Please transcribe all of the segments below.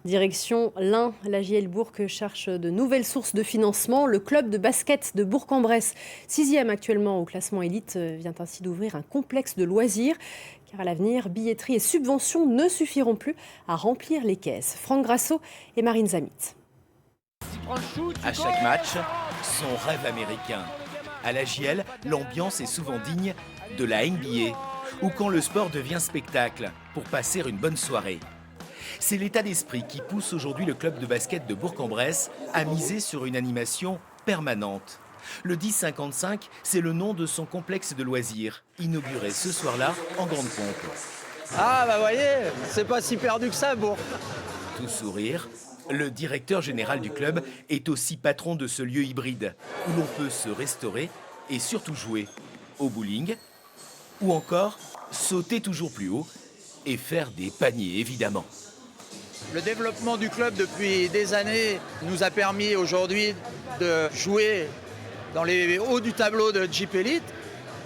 Direction l'Ain, la JL Bourg cherche de nouvelles sources de financement. Le club de basket de Bourg-en-Bresse, 6e actuellement au classement élite, vient ainsi d'ouvrir un complexe de loisirs. Car à l'avenir, billetterie et subventions ne suffiront plus à remplir les caisses. Franck Grasso et Marine Zamit. À chaque match, son rêve américain. À la JL, l'ambiance est souvent digne de la NBA, ou quand le sport devient spectacle, pour passer une bonne soirée. C'est l'état d'esprit qui pousse aujourd'hui le club de basket de Bourg-en-Bresse à miser sur une animation permanente. Le 1055, c'est le nom de son complexe de loisirs, inauguré ce soir-là en grande pompe. Ah bah voyez, c'est pas si perdu que ça, Bourg. Tout sourire, le directeur général du club est aussi patron de ce lieu hybride, où l'on peut se restaurer et surtout jouer au bowling, ou encore sauter toujours plus haut et faire des paniers évidemment. Le développement du club depuis des années nous a permis aujourd'hui de jouer dans les hauts du tableau de Jeep Elite.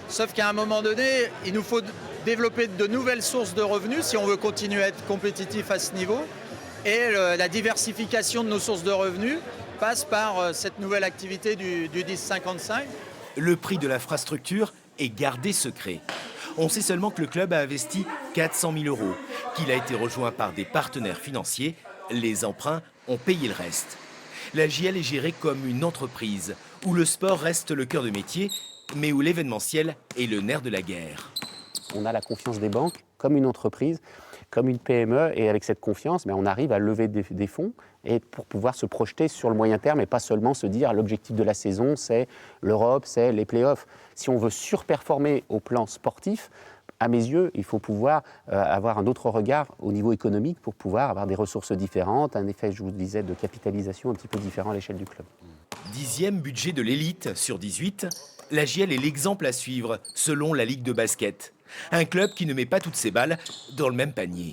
Sauf qu'à un moment donné, il nous faut développer de nouvelles sources de revenus si on veut continuer à être compétitif à ce niveau. Et la diversification de nos sources de revenus passe par cette nouvelle activité du 1055. Le prix de l'infrastructure est gardé secret. On sait seulement que le club a investi 400 000 €, qu'il a été rejoint par des partenaires financiers. Les emprunts ont payé le reste. La JL est gérée comme une entreprise, où le sport reste le cœur de métier, mais où l'événementiel est le nerf de la guerre. On a la confiance des banques comme une entreprise, comme une PME, et avec cette confiance, on arrive à lever des fonds et pour pouvoir se projeter sur le moyen terme et pas seulement se dire l'objectif de la saison, c'est l'Europe, c'est les playoffs. Si on veut surperformer au plan sportif, à mes yeux, il faut pouvoir avoir un autre regard au niveau économique pour pouvoir avoir des ressources différentes, un effet, je vous le disais, de capitalisation un petit peu différent à l'échelle du club. 10e budget de l'élite sur 18, la JL est l'exemple à suivre selon la Ligue de basket. Un club qui ne met pas toutes ses balles dans le même panier.